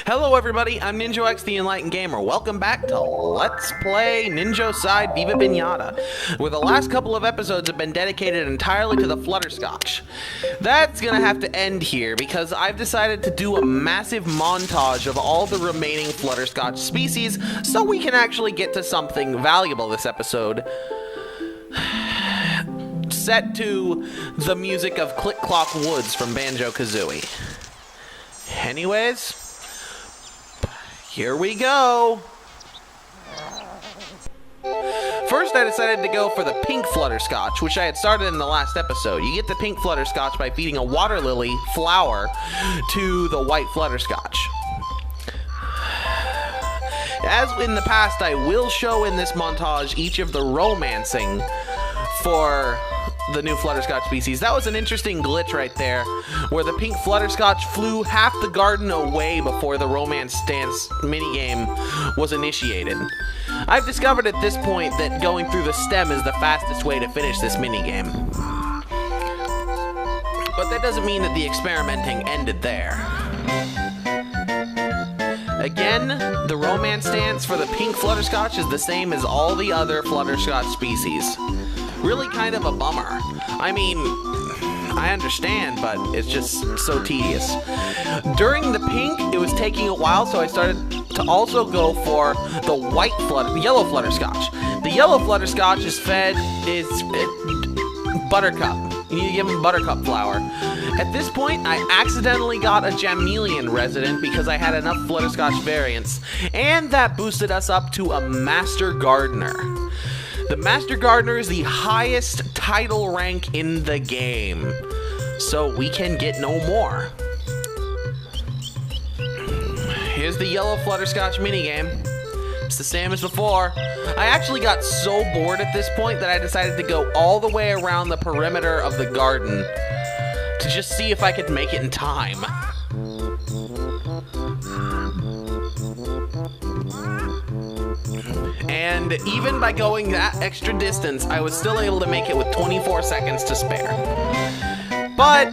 Hello everybody, I'm Ninjo X the Enlightened Gamer. Welcome back to Let's Play Ninjo Side Viva Pinata, where the last couple of episodes have been dedicated entirely to the Flutterscotch. That's gonna have to end here because I've decided to do a massive montage of all the remaining Flutterscotch species so we can actually get to something valuable this episode. Set to the music of Click Clock Woods from Banjo-Kazooie. Anyways, here we go. First, I decided to go for the pink Flutterscotch, which I had started in the last episode. You get the pink Flutterscotch by feeding a water lily flower to the white Flutterscotch. As in the past, I will show in this montage each of the romancing for the new Flutterscotch species. That was an interesting glitch right there, where the pink Flutterscotch flew half the garden away before the romance dance minigame was initiated. I've discovered at this point that going through the stem is the fastest way to finish this minigame. But that doesn't mean that the experimenting ended there. Again, the romance dance for the pink Flutterscotch is the same as all the other Flutterscotch species. Really kind of a bummer. I mean, I understand, but it's just so tedious. During the pink, it was taking a while, so I started to also go for the yellow Flutterscotch. The yellow Flutterscotch is fed buttercup. You need to give him buttercup flower. At this point, I accidentally got a Jamelian resident because I had enough Flutterscotch variants, and that boosted us up to a Master Gardener. The Master Gardener is the highest title rank in the game, so we can get no more. Here's the yellow Flutterscotch minigame. It's the same as before. I actually got so bored at this point that I decided to go all the way around the perimeter of the garden to just see if I could make it in time. And even by going that extra distance, I was still able to make it with 24 seconds to spare. But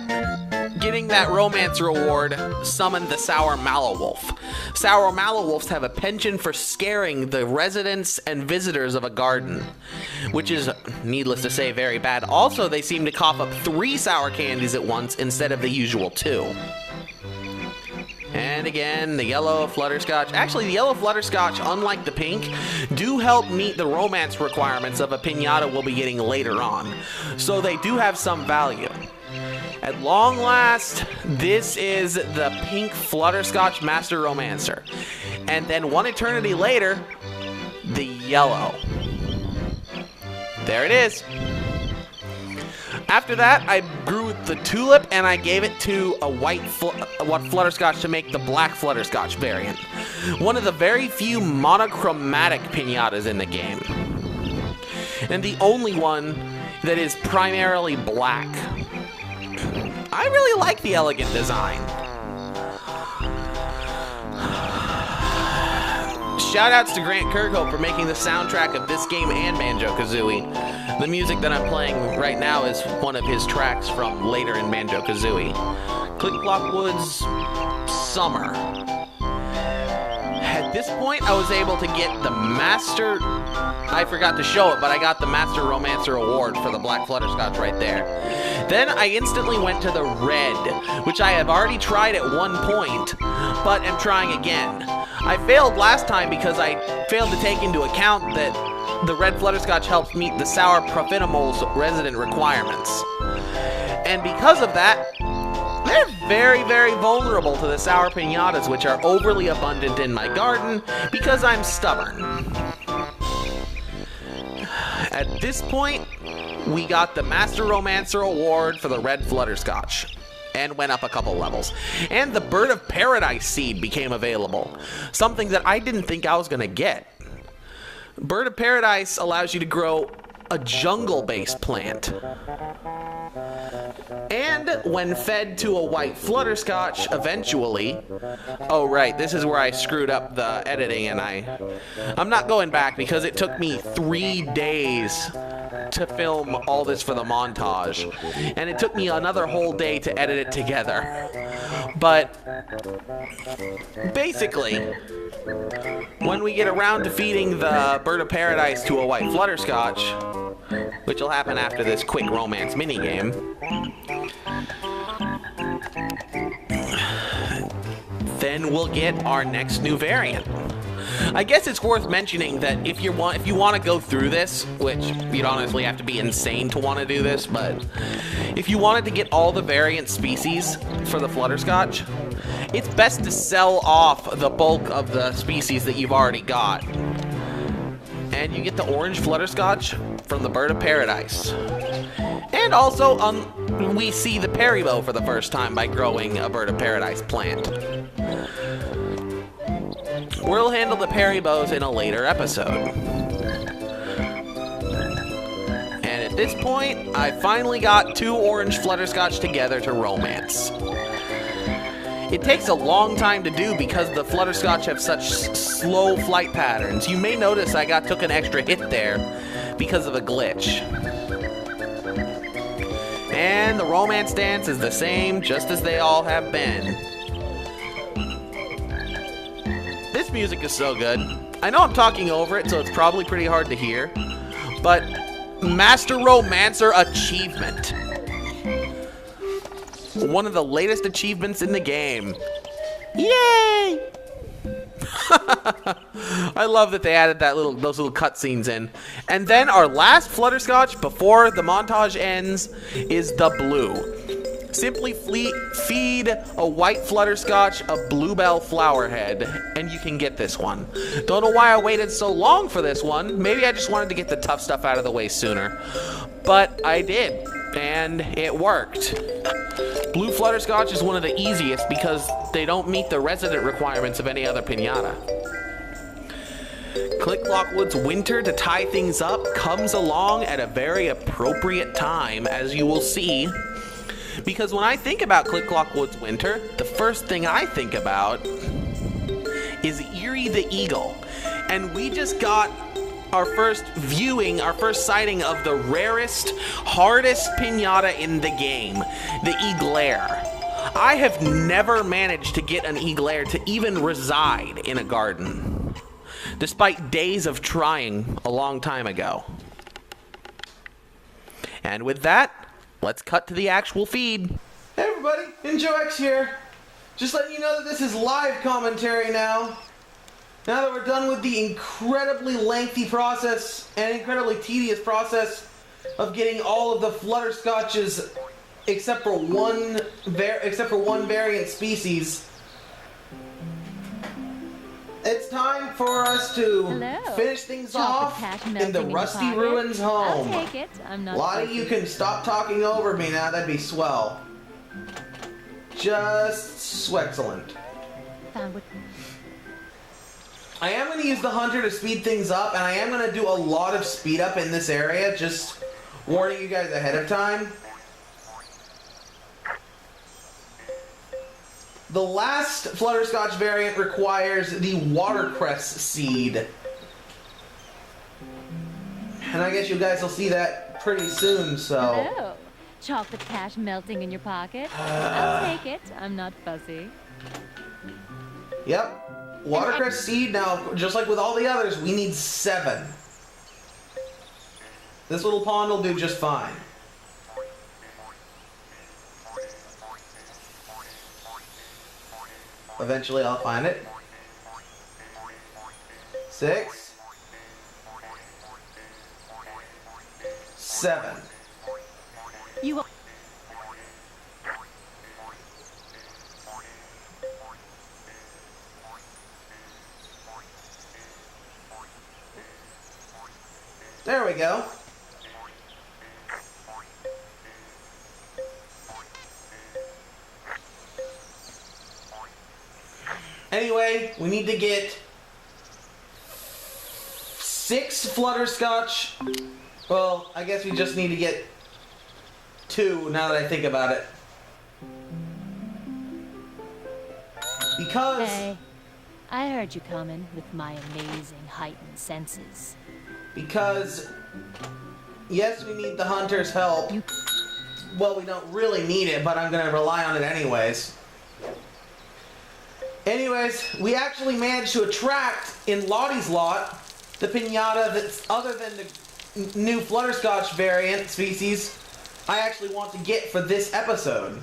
getting that romance reward summoned the Sour Mallow-Wolf. Sour Mallow-Wolves have a penchant for scaring the residents and visitors of a garden, which is, needless to say, very bad. Also, they seem to cough up 3 sour candies at once instead of the usual 2. And again, the yellow Flutterscotch. Actually, the yellow Flutterscotch, unlike the pink, do help meet the romance requirements of a pinata we'll be getting later on. So they do have some value. At long last, this is the pink Flutterscotch Master Romancer. And then one eternity later, the yellow. There it is. After that, I grew the tulip and I gave it to a white Flutterscotch to make the black Flutterscotch variant. One of the very few monochromatic pinatas in the game. And the only one that is primarily black. I really like the elegant design. Shoutouts to Grant Kirkhope for making the soundtrack of this game and Banjo-Kazooie. The music that I'm playing right now is one of his tracks from later in Banjo-Kazooie. Click Clock Woods, Summer. At this point, I was able to get the Master... I forgot to show it, but I got the Master Romancer Award for the Black Flutterscotch right there. Then I instantly went to the red, which I have already tried at one point, but am trying again. I failed last time because I failed to take into account that the red Flutterscotch helps meet the Sour Profitemole's resident requirements. And because of that, they're very, very vulnerable to the Sour Pinatas, which are overly abundant in my garden because I'm stubborn. At this point, we got the Master Romancer Award for the red Flutterscotch. And went up a couple levels. And the Bird of Paradise seed became available. Something that I didn't think I was going to get. Bird of Paradise allows you to grow a jungle-based plant. And when fed to a white Flutterscotch, eventually... Oh, right, this is where I screwed up the editing, and I'm not going back because it took me 3 days to film all this for the montage, and it took me another whole day to edit it together. But basically, when we get around to feeding the Bird of Paradise to a white flutterscotch, which will happen after this quick romance minigame, then we'll get our next new variant. I guess it's worth mentioning that if you want to go through this, which you'd honestly have to be insane to want to do this, but if you wanted to get all the variant species for the flutterscotch, it's best to sell off the bulk of the species that you've already got. And you get the orange flutterscotch from the Bird of Paradise. And also, we see the peribo for the first time by growing a Bird of Paradise plant. We'll handle the peribos in a later episode. And at this point, I finally got 2 orange flutterscotch together to romance. It takes a long time to do because the flutterscotch have such slow flight patterns. You may notice I took an extra hit there because of a glitch. And the romance dance is the same, just as they all have been. This music is so good. I know I'm talking over it, so it's probably pretty hard to hear, but Master Romancer Achievement. One of the latest achievements in the game. Yay! I love that they added those little cutscenes in. And then our last flutterscotch before the montage ends is the blue. Simply feed a white flutterscotch a bluebell flower head, and you can get this one. Don't know why I waited so long for this one. Maybe I just wanted to get the tough stuff out of the way sooner. But I did, and it worked. Blue flutterscotch is one of the easiest because they don't meet the resident requirements of any other pinata. Click Lockwood's winter to tie things up comes along at a very appropriate time, as you will see. Because when I think about Click Lockwood's winter, the first thing I think about is Eerie the Eagle. And we just got our first sighting of the rarest, hardest pinata in the game, the Eaglair. I have never managed to get an Eaglair to even reside in a garden, despite days of trying a long time ago. And with that, let's cut to the actual feed. Hey everybody, Ninjo X here. Just letting you know that this is live commentary now. Now that we're done with the incredibly lengthy process and incredibly tedious process of getting all of the flutterscotches except for one variant species, it's time for us to finish things off in the Rusty Ruins home. I'll take it. I'm not Lottie, you can stop talking over me now. That'd be swell. Just swexcellent. I am going to use the hunter to speed things up, and I am going to do a lot of speed up in this area, just warning you guys ahead of time. The last flutterscotch variant requires the watercress seed. And I guess you guys will see that pretty soon, so... Hello. Chocolate cash melting in your pocket? I'll take it. I'm not fussy. Yep. Watercress seed. Now, just like with all the others, we need 7. This little pond will do just fine. Eventually I'll find it. 6. 7. You. There we go. Anyway, we need to get 6 flutterscotch. Well, I guess we just need to get 2 now that I think about it. Because... Hey, I heard you coming with my amazing heightened senses. Because, yes, we need the hunter's help. Well, we don't really need it, but I'm going to rely on it anyways. Anyways, we actually managed to attract in Lottie's lot the pinata that's other than the new Flutterscotch variant species I actually want to get for this episode.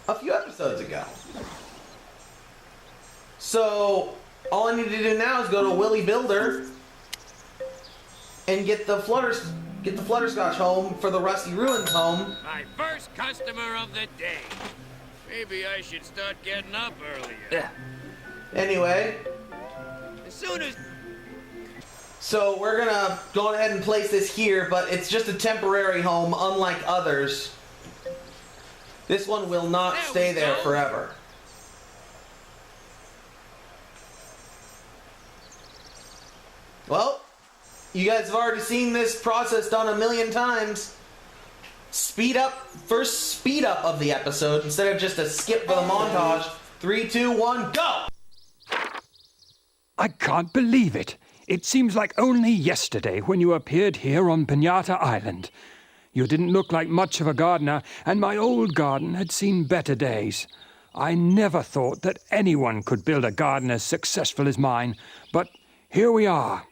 A few episodes ago. So, all I need to do now is go to Willy Builder and get the Flutterscotch home for the Rusty Ruins home. My first customer of the day. Maybe I should start getting up earlier. Anyway. As soon as... So we're gonna go ahead and place this here, but it's just a temporary home, unlike others. This one will not stay there forever. Well, you guys have already seen this process done a million times. First speed up of the episode instead of just a skip for the montage. 3, 2, 1, go! I can't believe it. It seems like only yesterday when you appeared here on Pinata Island. You didn't look like much of a gardener, and my old garden had seen better days. I never thought that anyone could build a garden as successful as mine, but here we are.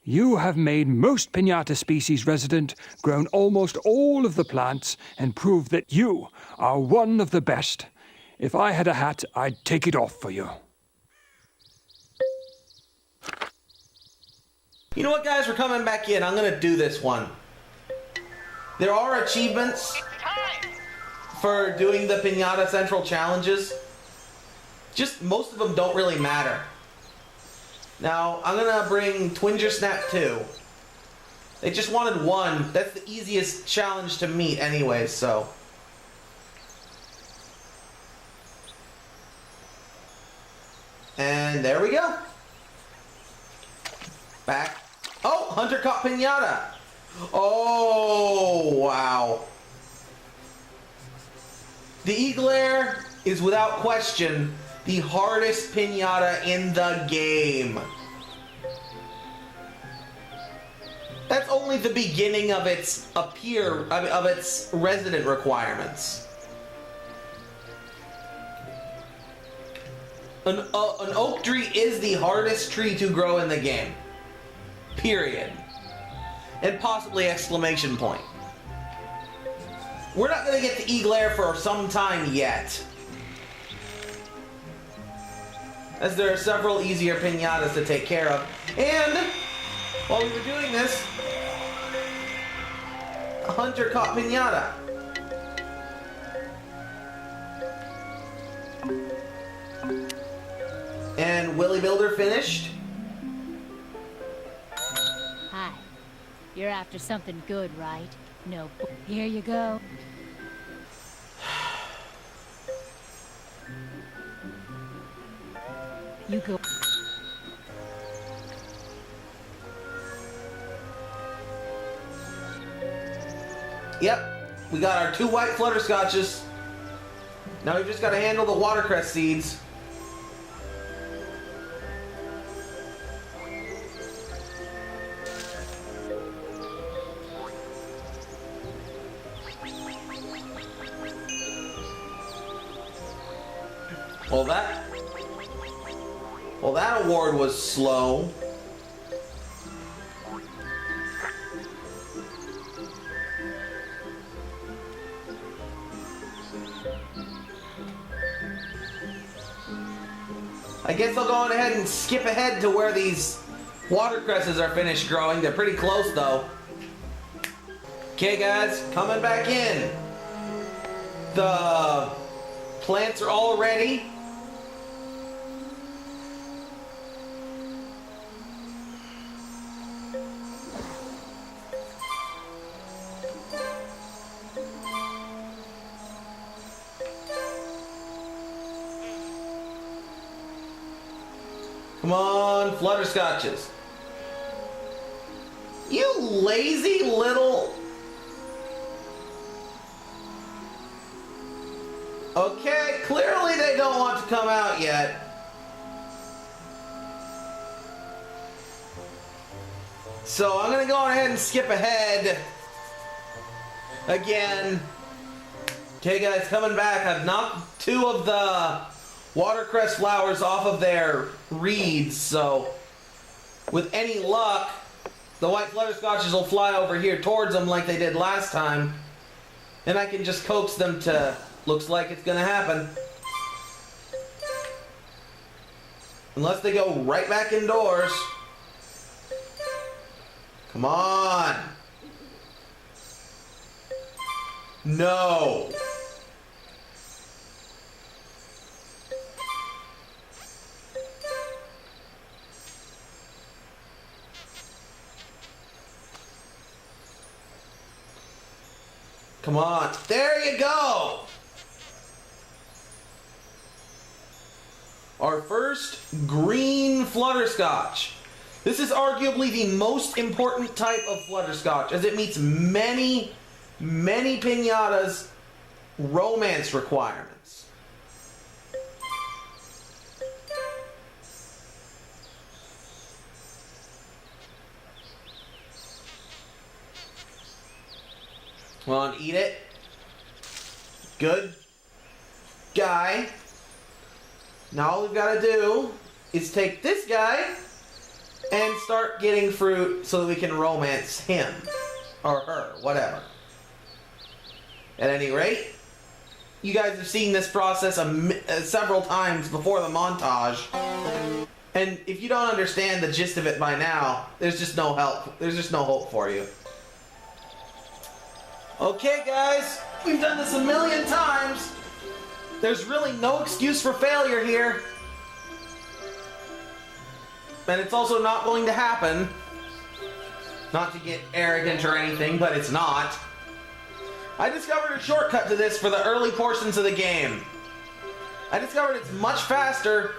You have made most Pinata species resident, grown almost all of the plants, and proved that you are one of the best. If I had a hat, I'd take it off for you. You know what, guys? We're coming back in. I'm going to do this one. There are achievements for doing the Pinata Central challenges. Just most of them don't really matter. Now, I'm going to bring Twinger Snap 2. They just wanted one. That's the easiest challenge to meet anyway, so... And there we go. Back. Oh, Hunter caught Pinata. Oh, wow. The Eagle Air is without question the hardest Pinata in the game. That's only the beginning of its resident requirements. An oak tree is the hardest tree to grow in the game. Period. And possibly exclamation point. We're not going to get the Eagle Air for some time yet, as there are several easier pinatas to take care of. And while we were doing this, a hunter caught Pinata. And Willy Builder finished. Hi. You're after something good, right? No. Here you go. You go. Yep, we got our 2 white Flutterscotches. Now we've just got to handle the watercress seeds. Well, that award was slow. I guess I'll go on ahead and skip ahead to where these watercresses are finished growing. They're pretty close, though. Okay, guys, coming back in. The plants are all ready. Come on, Flutterscotches. You lazy little... Okay, clearly they don't want to come out yet. So I'm going to go ahead and skip ahead. Again. Okay, guys, coming back. I've knocked 2 of the watercress flowers off of their reeds, so with any luck, the white flutterscotches will fly over here towards them like they did last time, and I can just coax them to, looks like it's gonna happen. Unless they go right back indoors. Come on. No. Come on. There you go. Our first green flutterscotch. This is arguably the most important type of flutterscotch, as it meets many, many pinatas' romance requirements. Come on, eat it. Good guy. Now all we've got to do is take this guy and start getting fruit so that we can romance him. Or her, whatever. At any rate, you guys have seen this process several times before the montage. And if you don't understand the gist of it by now, there's just no help. There's just no hope for you. Okay, guys, we've done this a million times. There's really no excuse for failure here. And it's also not going to happen. Not to get arrogant or anything, but it's not. I discovered a shortcut to this for the early portions of the game. I discovered it's much faster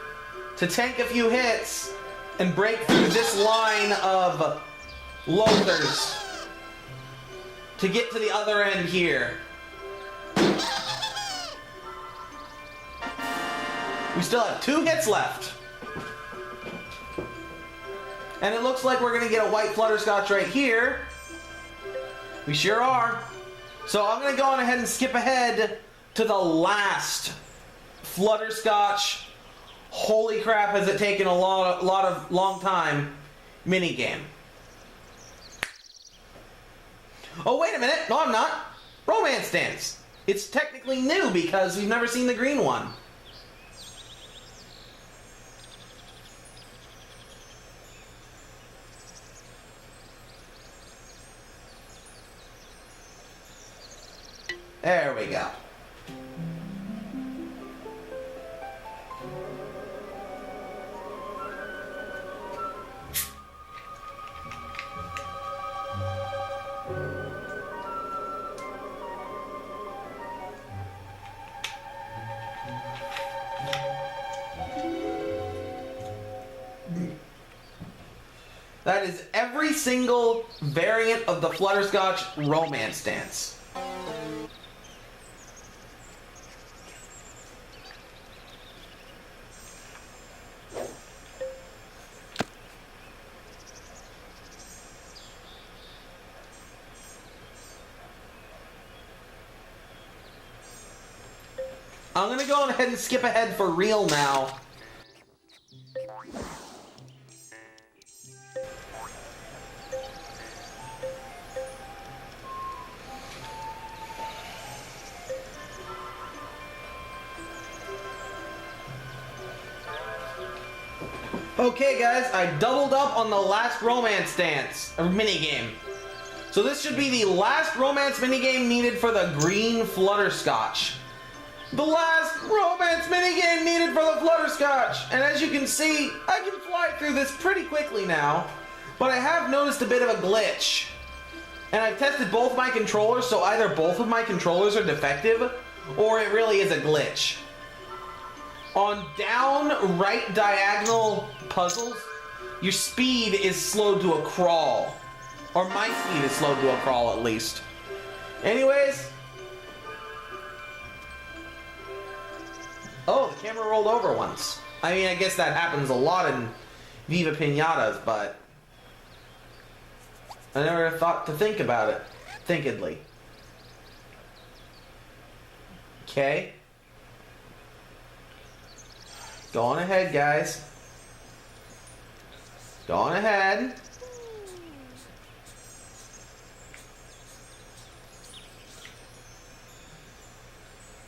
to tank a few hits and break through this line of loathers to get to the other end here. We still have 2 hits left. And it looks like we're going to get a white flutterscotch right here. We sure are. So I'm going to go on ahead and skip ahead to the last flutterscotch, holy crap has it taken a long time, minigame. Oh, wait a minute. No, I'm not. Romance Dance. It's technically new because we've never seen the green one. There we go. That is every single variant of the Flutterscotch Romance Dance. I'm gonna go ahead and skip ahead for real now. Okay guys, I doubled up on the last romance dance, or minigame. So this should be the last romance minigame needed for the green Flutterscotch. The last romance minigame needed for the Flutterscotch! And as you can see, I can fly through this pretty quickly now, but I have noticed a bit of a glitch. And I've tested both my controllers, so either both of my controllers are defective, or it really is a glitch. On down right diagonal puzzles, your speed is slowed to a crawl. Or my speed is slowed to a crawl at least. Anyways. Oh, the camera rolled over once. I mean, I guess that happens a lot in Viva Pinatas, but I never thought to think about it thinkedly. Okay. Go on ahead, guys. Go on ahead.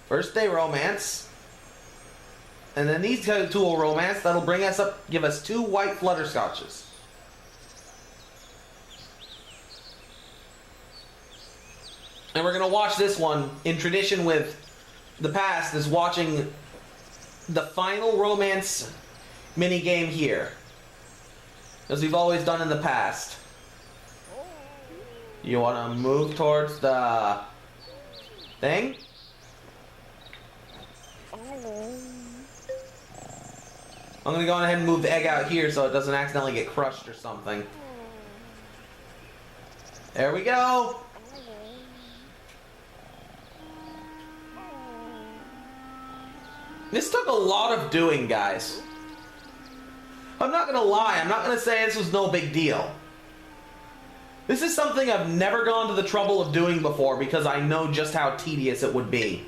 First day romance. And then these two will romance. That'll bring us up, give us 2 white flutterscotches. And we're going to watch this one in tradition with the past, is watching the final romance mini game here, as we've always done in the past. You want to move towards the thing? I'm going to go ahead and move the egg out here so it doesn't accidentally get crushed or something. There we go. This took a lot of doing, guys. I'm not gonna lie, I'm not gonna say this was no big deal. This is something I've never gone to the trouble of doing before because I know just how tedious it would be.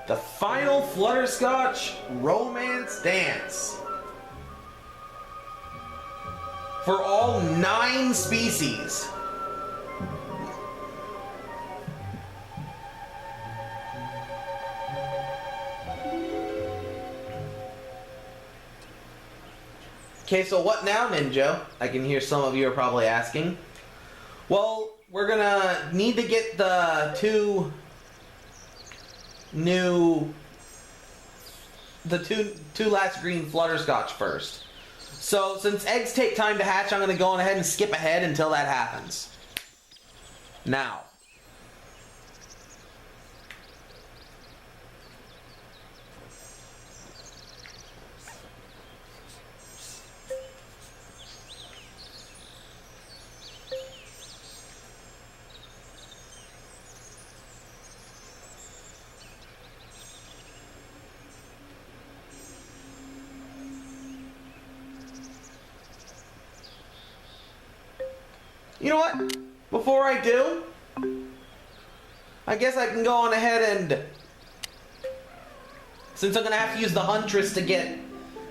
The final Flutterscotch Romance Dance. For all 9 species. Okay, so what now, Ninjo? I can hear some of you are probably asking. Well, we're gonna need to get the two last green Flutterscotch first. So, since eggs take time to hatch, I'm gonna go on ahead and skip ahead until that happens. Now. You know what? Before I do, I guess I can go on ahead and, since I'm going to have to use the Huntress to get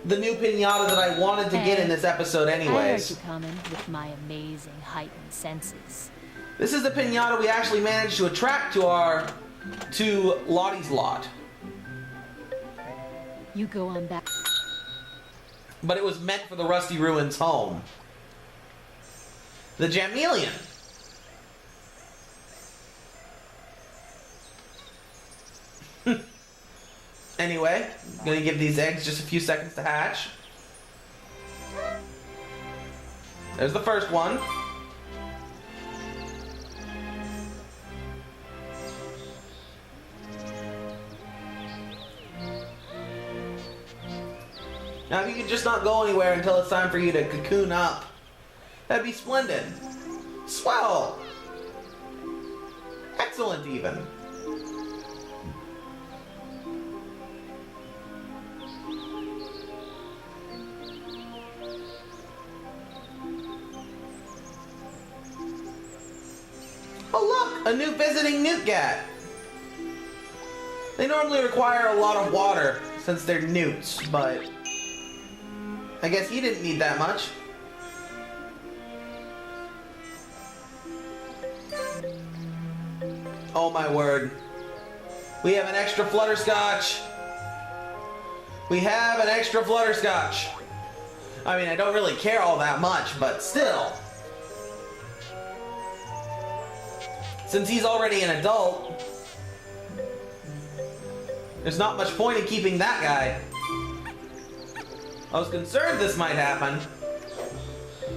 the new Pinata that I wanted to get in this episode anyways. I heard you coming with my amazing heightened senses. This is the Pinata we actually managed to attract to Lottie's lot. You go on back. But it was meant for the Rusty Ruins home. The Jamelian. Anyway, I'm gonna give these eggs just a few seconds to hatch. There's the first one. Now, if you could just not go anywhere until it's time for you to cocoon up, that'd be splendid. Swell. Excellent, even. Oh, look! A new visiting Newtgat. They normally require a lot of water since they're newts, but I guess he didn't need that much. Oh my word. We have an extra Flutterscotch. We have an extra Flutterscotch. I mean, I don't really care all that much, but still. Since he's already an adult, there's not much point in keeping that guy. I was concerned this might happen,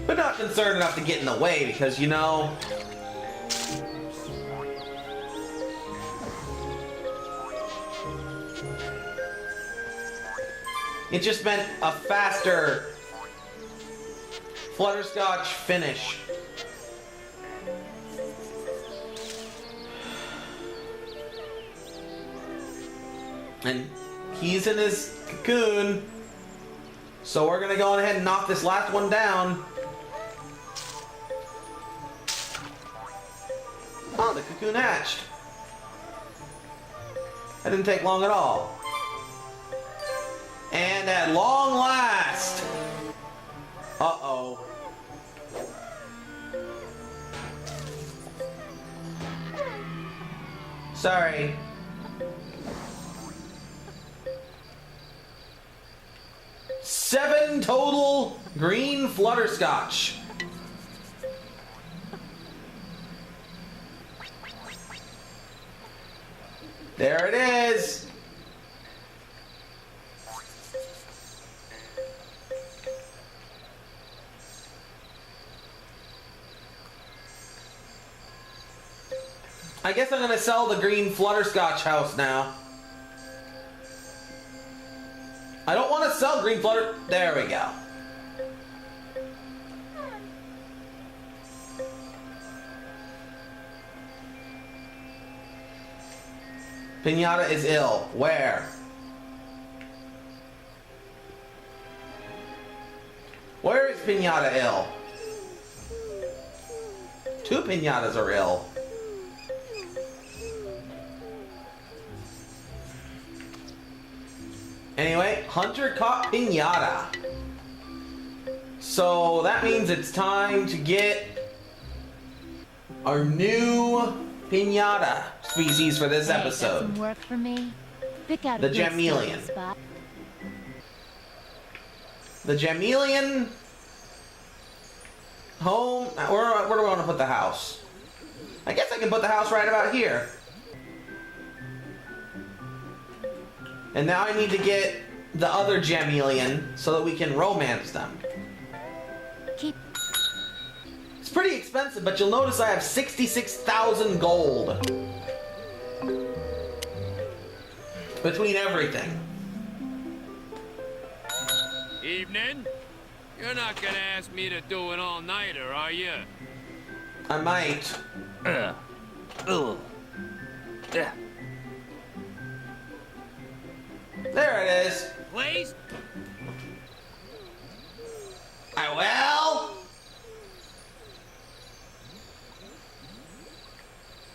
but not concerned enough to get in the way because, you know, it just meant a faster Flutterscotch finish. And he's in his cocoon. So we're gonna go on ahead and knock this last one down. Oh, the cocoon hatched. That didn't take long at all. And at long last... Uh-oh. Sorry. Seven total green flutterscotch. There it is. I guess I'm gonna sell the green flutterscotch house now. I don't want to sell green flutter. There we go. Pinata is ill. Where? Where is Pinata ill? Two Pinatas are ill. Anyway, Hunter caught Pinata. So that means it's time to get our new Pinata species for this episode. Some work for me. Pick out The a good Jamelian. spot. The Jamelian home. Where do I want to put the house? I guess I can put the house right about here. And now I need to get the other Jamelian so that we can romance them. Keep. It's pretty expensive, but you'll notice I have 66,000 gold. Between everything. Evening. You're not gonna ask me to do an all-nighter, are you? I might. There it is. Please? I will.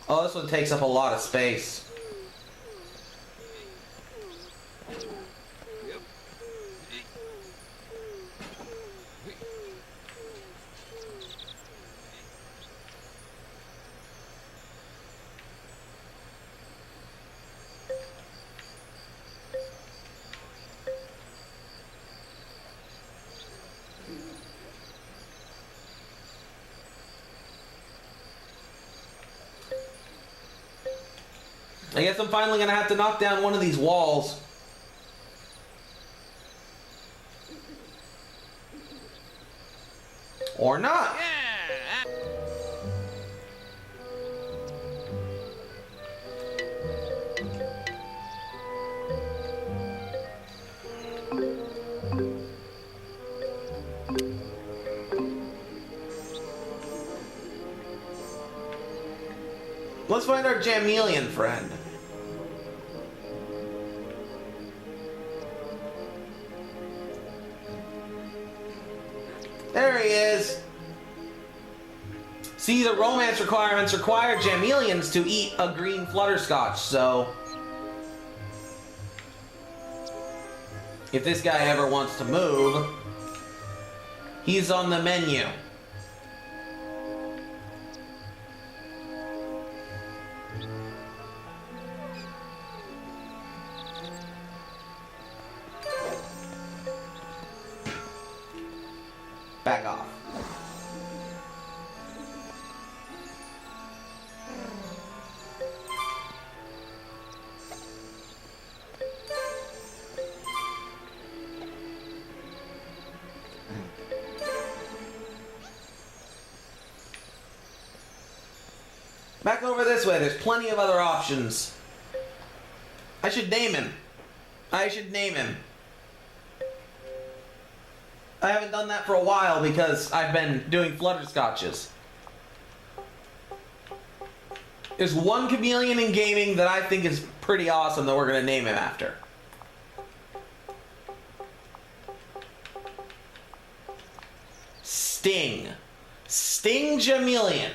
Oh, this one takes up a lot of space. I guess I'm finally gonna have to knock down one of these walls. Or not. Yeah. Let's find our Jamelian friend. There he is. See, the romance requirements require Jamelians to eat a green flutterscotch, so if this guy ever wants to move, he's on the menu. Back off. Back over this way, there's plenty of other options. I should name him. I should name him. I haven't done that for a while because I've been doing flutterscotches. There's one chameleon in gaming that I think is pretty awesome that we're going to name him after. Sting. Sting Chameleon.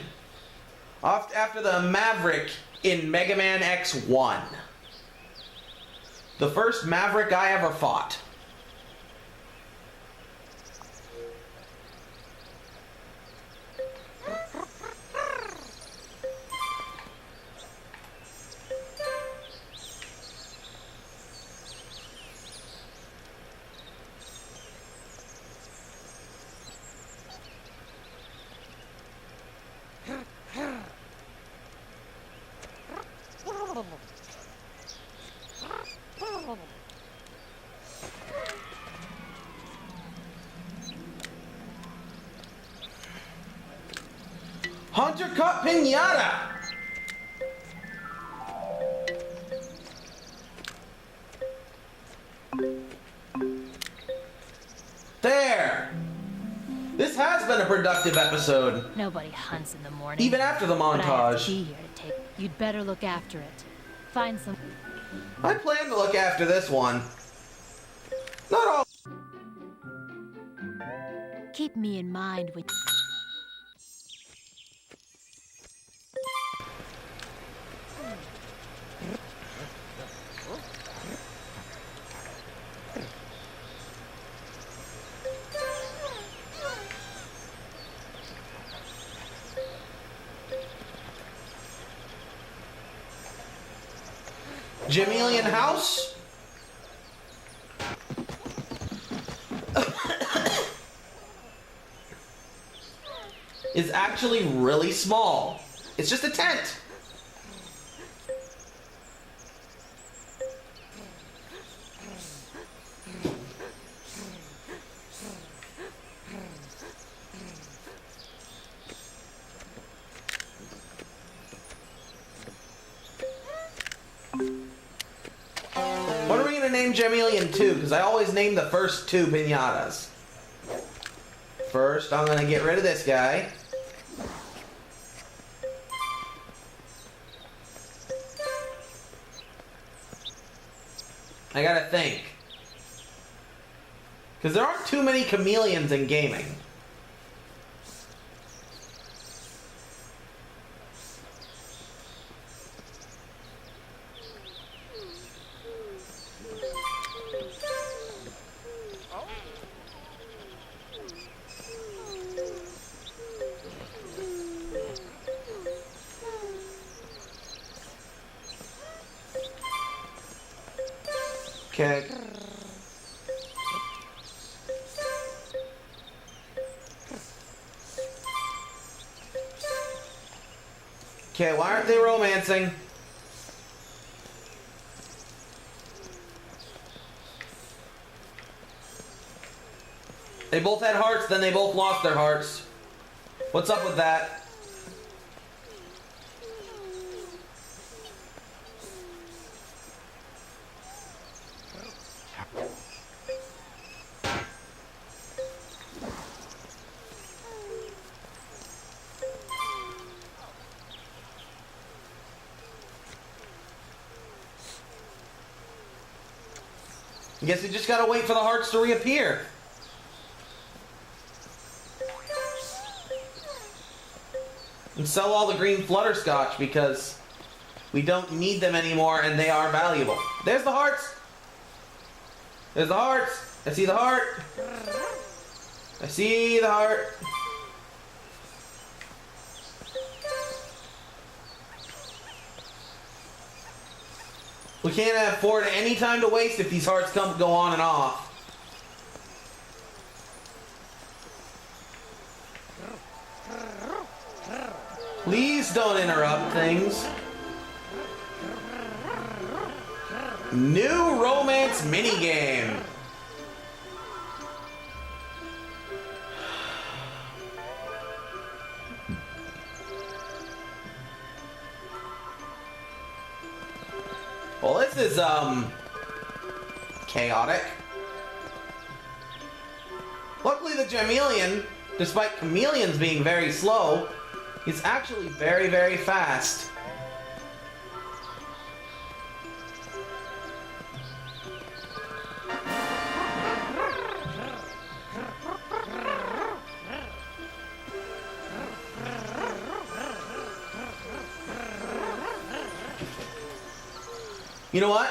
After the Maverick in Mega Man X1. The first maverick I ever fought. Hunter caught Pinata! There! This has been a productive episode. Nobody hunts in the morning. Even after the But I have to montage. be here to take. You'd better look after it. Find some. I plan to look after this one. Not all. Keep me in mind when. Jamelian house? is actually really small. It's just a tent. What are we gonna name Jamelian 2? Because I always name the first two pinatas. First, I'm gonna get rid of this guy. I gotta think. Because there aren't too many chameleons in gaming. Okay. Okay, why aren't they romancing? They both had hearts, then they both lost their hearts. What's up with that? I guess we just gotta wait for the hearts to reappear. And sell all the green flutterscotch because we don't need them anymore and they are valuable. There's the hearts! There's the hearts! I see the heart! I see the heart! We can't afford any time to waste if these hearts go on and off. Please don't interrupt things. New romance minigame. Well, this is, chaotic. Luckily, the Jamelian, despite chameleons being very slow, is actually very, very fast. You know what?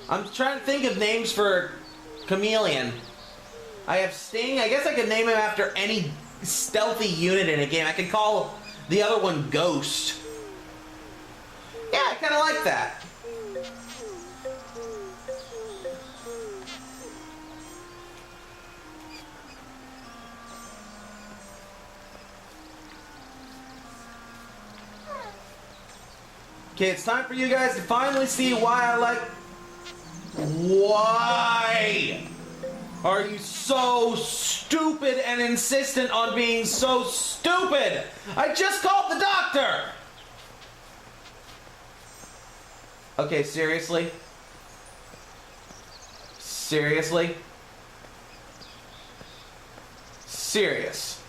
I'm trying to think of names for Chameleon. I have Sting. I guess I could name him after any stealthy unit in a game. I could call the other one Ghost. Yeah, I kind of like that. Okay, it's time for you guys to finally see why I like... Why are you so stupid and insistent on being so stupid? I just called the doctor! Okay, seriously? Seriously? Serious.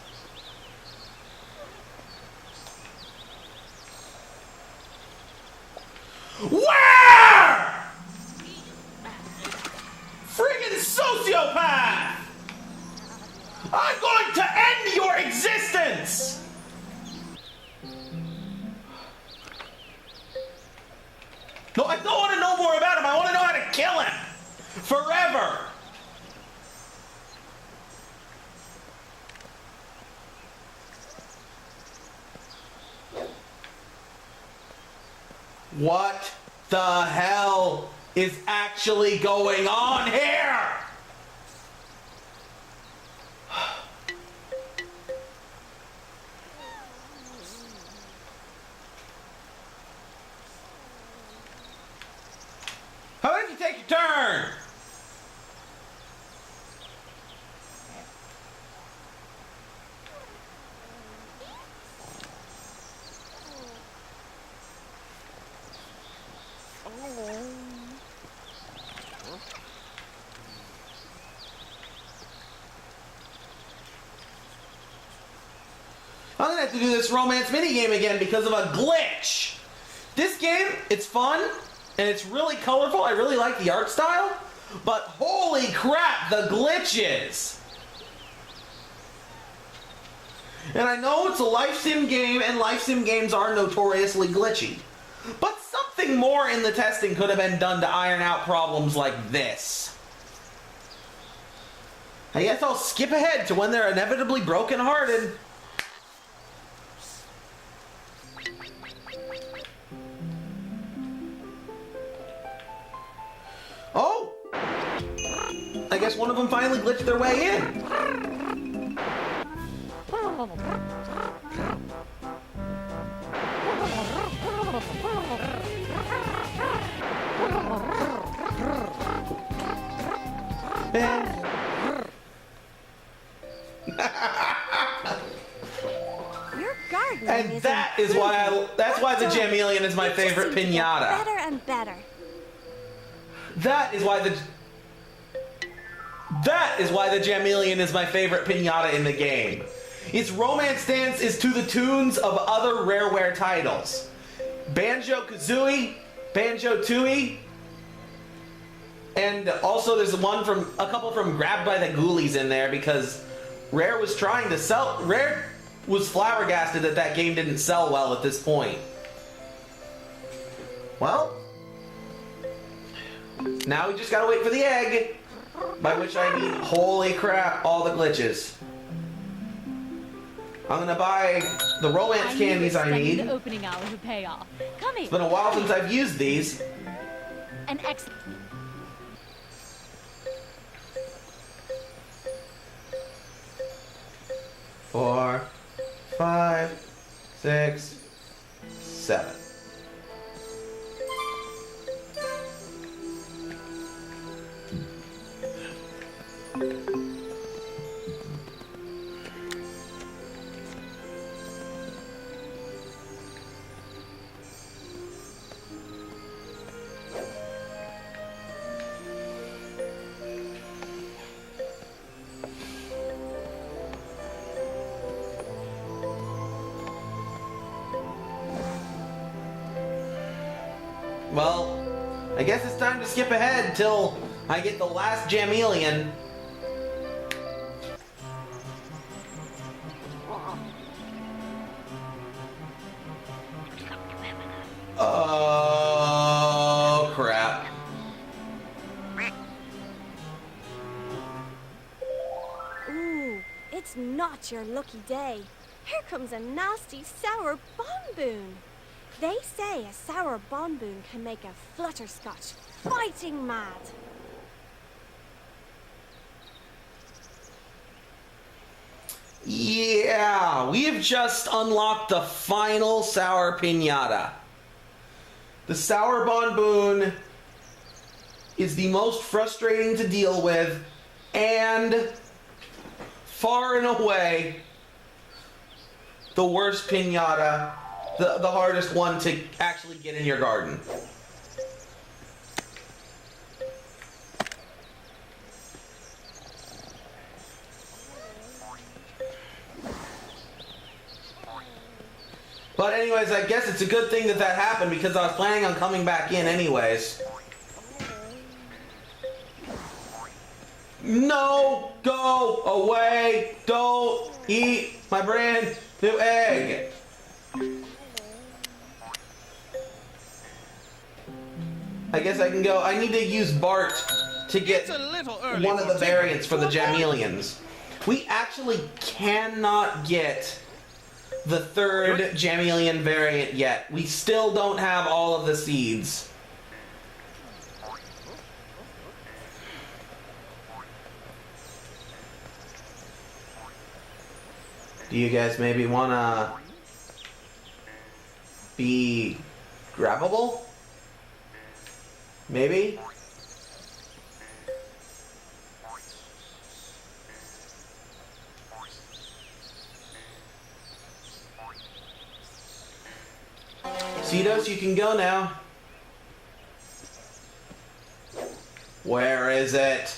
Where? Friggin' sociopath! I'm going to end your existence! No, I don't want to know more about him. I want to know how to kill him. Forever. What the hell is actually going on here? How about you take your turn? I'm gonna have to do this romance minigame again because of a glitch. This game, it's fun, and it's really colorful. I really like the art style, but holy crap, the glitches. And I know it's a life sim game, and life sim games are notoriously glitchy. But something more in the testing could have been done to iron out problems like this. I guess I'll skip ahead to when they're inevitably brokenhearted. Oh! I guess one of them finally glitched their way in. Your garden And is that is why that's why the Jamelian is my favorite pinata. Better and better. That is why the Jamelian is my favorite pinata in the game. Its romance dance is to the tunes of other Rareware titles. Banjo-Kazooie, Banjo-Tooie, and also there's a couple from Grabbed by the Ghoulies in there because Rare was flabbergasted that game didn't sell well at this point. Well, now we just gotta wait for the egg, by which I mean, holy crap, all the glitches. I'm gonna buy the romance candies I need. The opening hours would pay off. Come here. It's been a while since I've used these. An excellent. 4, 5, 6, 7. Well, I guess it's time to skip ahead till I get the last Jamelian. Oh, crap. not your lucky day. Here comes a nasty sour bonboon. They say a sour bonboon can make a flutterscotch fighting mad. Yeah, we have just unlocked the final sour pinata. The sour bonboon is the most frustrating to deal with and far and away the worst pinata, the hardest one to actually get in your garden. But anyways, I guess it's a good thing that happened because I was planning on coming back in anyways. No! Go away! Don't eat my brand new egg! I guess I can go. I need to use Bart to get one of the variants for the Jamelians. We actually cannot get the third Jamelian variant yet. We still don't have all of the seeds. Do you guys maybe want to be grabbable? Maybe? Cedos, you can go now. Where is it?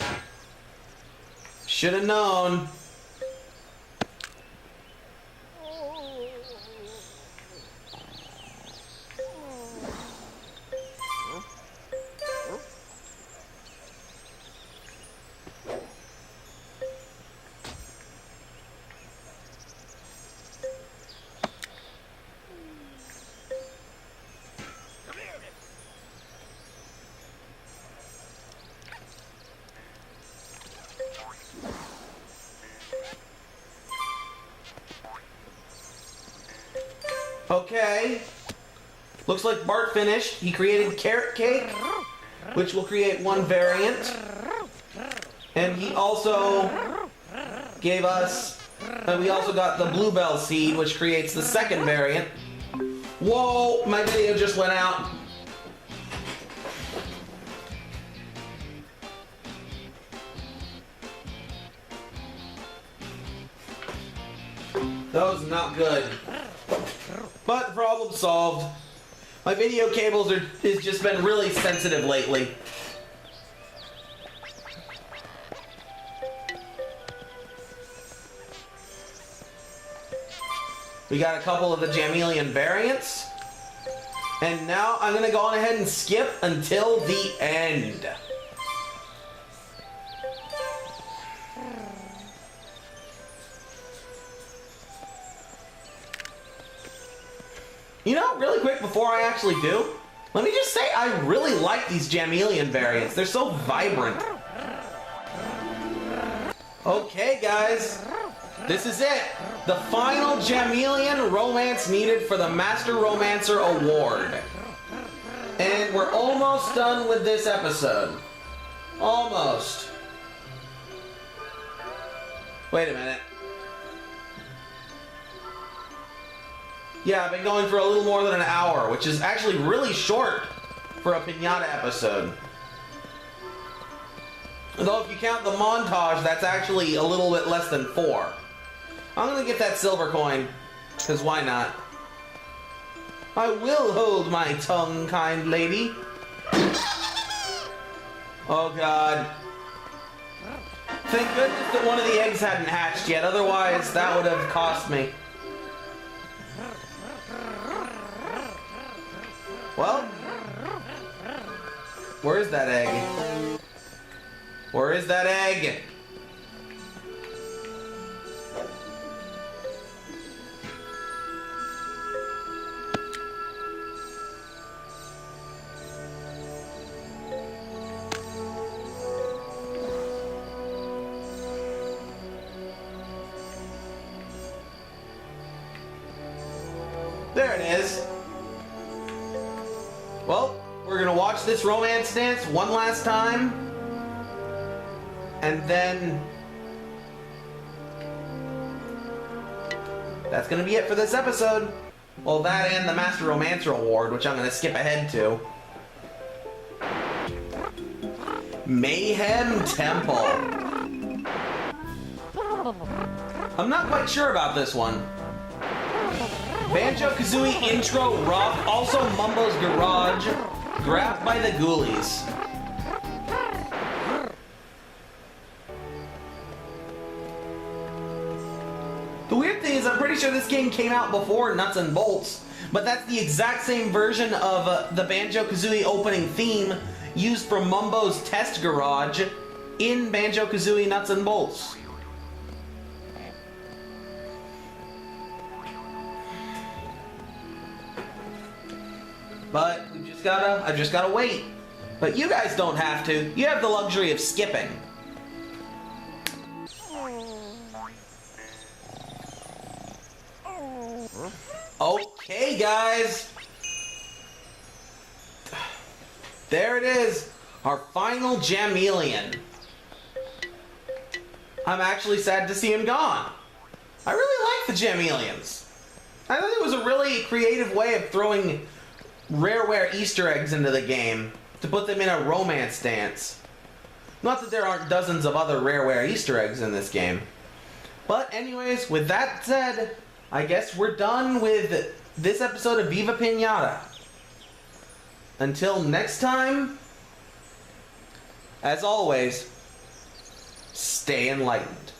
Should have known. Okay. Looks like Bart finished. He created carrot cake, which will create one variant. And he also gave us, and we also got the bluebell seed, which creates the second variant. Whoa, my video just went out. That was not good. But problem solved. My video cables has just been really sensitive lately. We got a couple of the Jamelian variants. And now I'm going to go on ahead and skip until the end. You know, really quick before I actually do, let me just say I really like these Jamelian variants. They're so vibrant. Okay, guys. This is it. The final Jamelian romance needed for the Master Romancer Award. And we're almost done with this episode. Almost. Wait a minute. Yeah, I've been going for a little more than an hour, which is actually really short for a Pinata episode. Though if you count the montage, that's actually a little bit less than 4. I'm gonna get that silver coin, because why not? I will hold my tongue, kind lady. Oh god. Thank goodness that one of the eggs hadn't hatched yet, otherwise that would have cost me. Well, where is that egg? Where is that egg? There it is. Well, we're gonna watch this romance dance one last time. And then that's gonna be it for this episode. Well, that and the Master Romancer Award, which I'm gonna skip ahead to. Mayhem Temple. I'm not quite sure about this one. Banjo-Kazooie intro rock, also Mumbo's Garage, grabbed by the Ghoulies. The weird thing is I'm pretty sure this game came out before Nuts and Bolts, but that's the exact same version of the Banjo-Kazooie opening theme used from Mumbo's Test Garage in Banjo-Kazooie Nuts and Bolts. But I've just gotta wait. But you guys don't have to. You have the luxury of skipping. Okay, guys. There it is. Our final Jameleon. I'm actually sad to see him gone. I really like the Jameleons. I thought it was a really creative way of throwing rareware Easter eggs into the game to put them in a romance dance. Not that there aren't dozens of other rareware Easter eggs in this game. But anyways, with that said, I guess we're done with this episode of Viva Pinata. Until next time, as always, stay enlightened.